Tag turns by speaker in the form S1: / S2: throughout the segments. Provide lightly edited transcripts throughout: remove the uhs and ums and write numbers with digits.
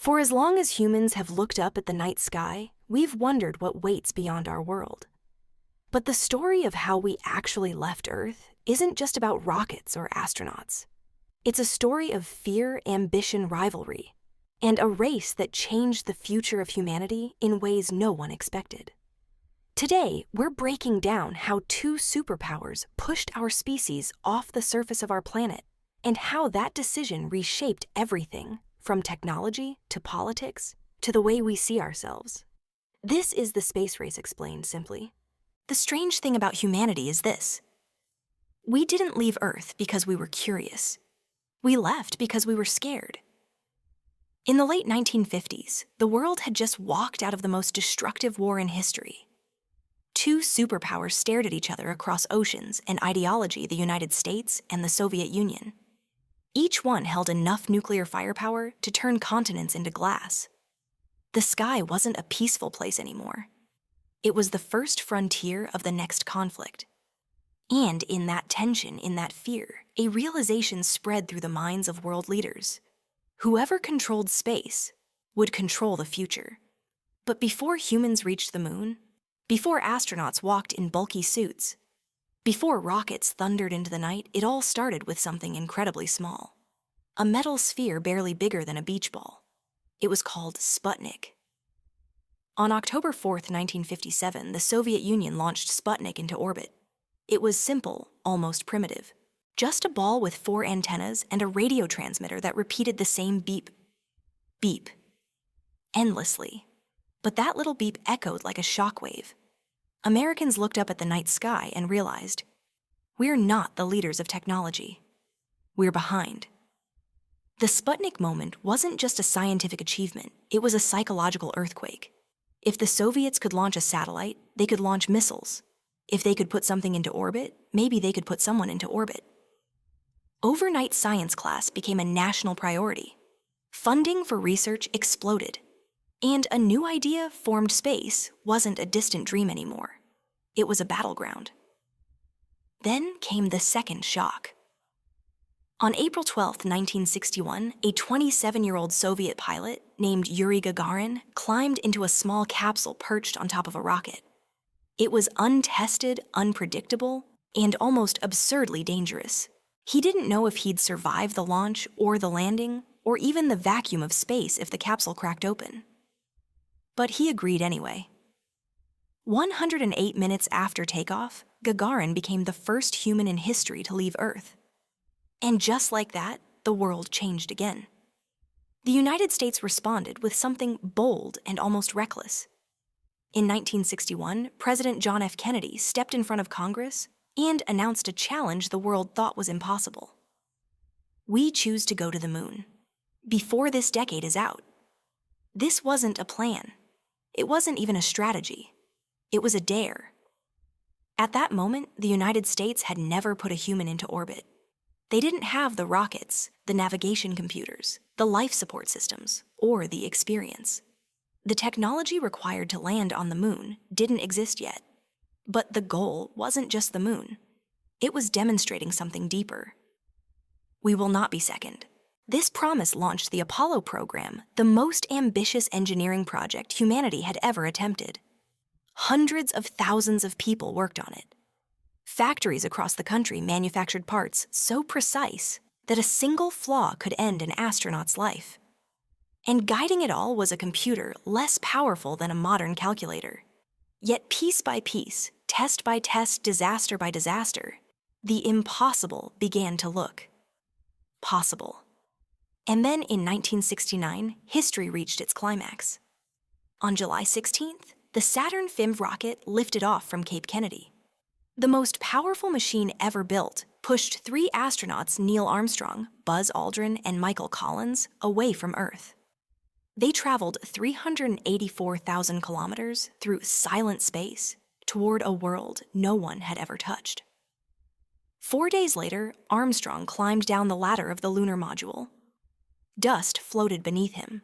S1: For as long as humans have looked up at the night sky, we've wondered what waits beyond our world. But the story of how we actually left Earth isn't just about rockets or astronauts. It's a story of fear, ambition, rivalry, and a race that changed the future of humanity in ways no one expected. Today, we're breaking down how two superpowers pushed our species off the surface of our planet, and how that decision reshaped everything from technology to politics to the way we see ourselves. This is the space race explained simply. The strange thing about humanity is this. We didn't leave Earth because we were curious. We left because we were scared. In the late 1950s, the world had just walked out of the most destructive war in history. Two superpowers stared at each other across oceans and ideology, the United States and the Soviet Union. Each one held enough nuclear firepower to turn continents into glass. The sky wasn't a peaceful place anymore. It was the first frontier of the next conflict. And in that tension, in that fear, a realization spread through the minds of world leaders. Whoever controlled space would control the future. But before humans reached the moon, before astronauts walked in bulky suits, before rockets thundered into the night, it all started with something incredibly small. A metal sphere barely bigger than a beach ball. It was called Sputnik. On October 4th, 1957, the Soviet Union launched Sputnik into orbit. It was simple, almost primitive. Just a ball with 4 antennas and a radio transmitter that repeated the same beep, beep, endlessly. But that little beep echoed like a shockwave. Americans looked up at the night sky and realized, we're not the leaders of technology. We're behind. The Sputnik moment wasn't just a scientific achievement, it was a psychological earthquake. If the Soviets could launch a satellite, they could launch missiles. If they could put something into orbit, maybe they could put someone into orbit. Overnight science class became a national priority. Funding for research exploded. And a new idea formed. Space wasn't a distant dream anymore. It was a battleground. Then came the second shock. On April 12, 1961, a 27-year-old Soviet pilot named Yuri Gagarin climbed into a small capsule perched on top of a rocket. It was untested, unpredictable, and almost absurdly dangerous. He didn't know if he'd survive the launch or the landing, or even the vacuum of space if the capsule cracked open. But he agreed anyway. 108 minutes after takeoff, Gagarin became the first human in history to leave Earth. And just like that, the world changed again. The United States responded with something bold and almost reckless. In 1961, President John F. Kennedy stepped in front of Congress and announced a challenge the world thought was impossible. We choose to go to the moon, before this decade is out. This wasn't a plan. It wasn't even a strategy. It was a dare. At that moment, the United States had never put a human into orbit. They didn't have the rockets, the navigation computers, the life support systems, or the experience. The technology required to land on the moon didn't exist yet. But the goal wasn't just the moon. It was demonstrating something deeper. We will not be second. This promise launched the Apollo program, the most ambitious engineering project humanity had ever attempted. Hundreds of thousands of people worked on it. Factories across the country manufactured parts so precise that a single flaw could end an astronaut's life. And guiding it all was a computer less powerful than a modern calculator. Yet piece by piece, test by test, disaster by disaster, the impossible began to look possible. And then in 1969, history reached its climax. On July 16th, the Saturn V rocket lifted off from Cape Kennedy. The most powerful machine ever built pushed 3 astronauts, Neil Armstrong, Buzz Aldrin, and Michael Collins, away from Earth. They traveled 384,000 kilometers through silent space toward a world no one had ever touched. 4 days later, Armstrong climbed down the ladder of the lunar module. Dust floated beneath him.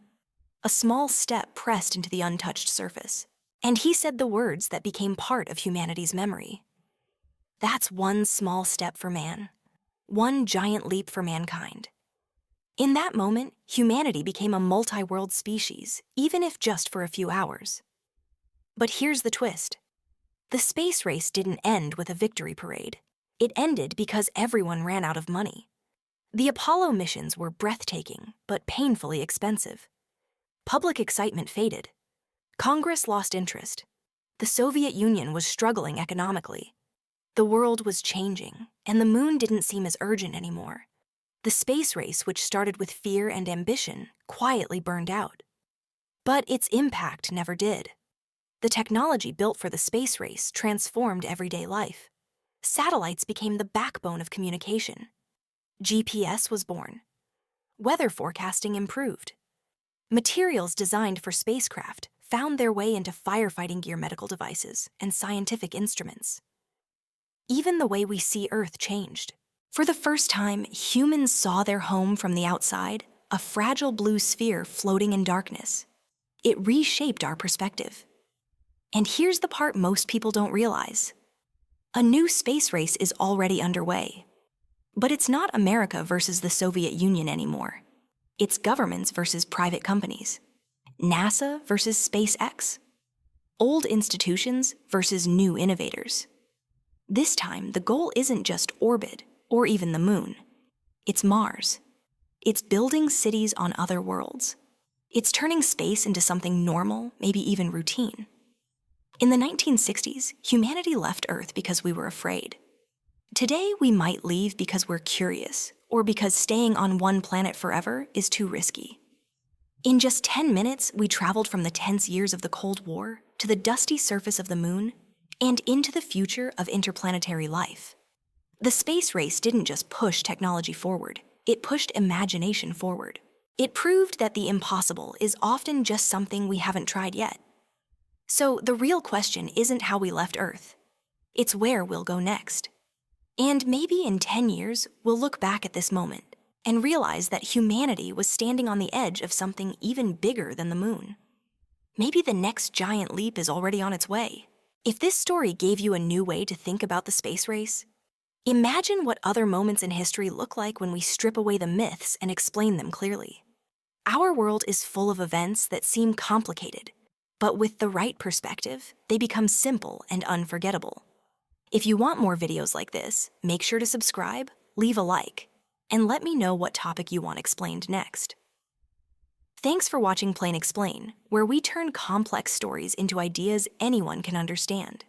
S1: A small step pressed into the untouched surface, and he said the words that became part of humanity's memory. That's one small step for man, one giant leap for mankind. In that moment, humanity became a multi-world species, even if just for a few hours. But here's the twist. The space race didn't end with a victory parade. It ended because everyone ran out of money. The Apollo missions were breathtaking, but painfully expensive. Public excitement faded. Congress lost interest. The Soviet Union was struggling economically. The world was changing, and the moon didn't seem as urgent anymore. The space race, which started with fear and ambition, quietly burned out. But its impact never did. The technology built for the space race transformed everyday life. Satellites became the backbone of communication. GPS was born. Weather forecasting improved. Materials designed for spacecraft found their way into firefighting gear, medical devices, and scientific instruments. Even the way we see Earth changed. For the first time, humans saw their home from the outside, a fragile blue sphere floating in darkness. It reshaped our perspective. And here's the part most people don't realize. A new space race is already underway. But it's not America versus the Soviet Union anymore. It's governments versus private companies. NASA versus SpaceX. Old institutions versus new innovators. This time, the goal isn't just orbit or even the moon. It's Mars. It's building cities on other worlds. It's turning space into something normal, maybe even routine. In the 1960s, humanity left Earth because we were afraid. Today, we might leave because we're curious, or because staying on one planet forever is too risky. In just 10 minutes, we traveled from the tense years of the Cold War to the dusty surface of the moon and into the future of interplanetary life. The space race didn't just push technology forward, it pushed imagination forward. It proved that the impossible is often just something we haven't tried yet. So the real question isn't how we left Earth. It's where we'll go next. And maybe in 10 years, we'll look back at this moment and realize that humanity was standing on the edge of something even bigger than the moon. Maybe the next giant leap is already on its way. If this story gave you a new way to think about the space race, imagine what other moments in history look like when we strip away the myths and explain them clearly. Our world is full of events that seem complicated, but with the right perspective, they become simple and unforgettable. If you want more videos like this, make sure to subscribe, leave a like, and let me know what topic you want explained next. Thanks for watching Plain Explain, where we turn complex stories into ideas anyone can understand.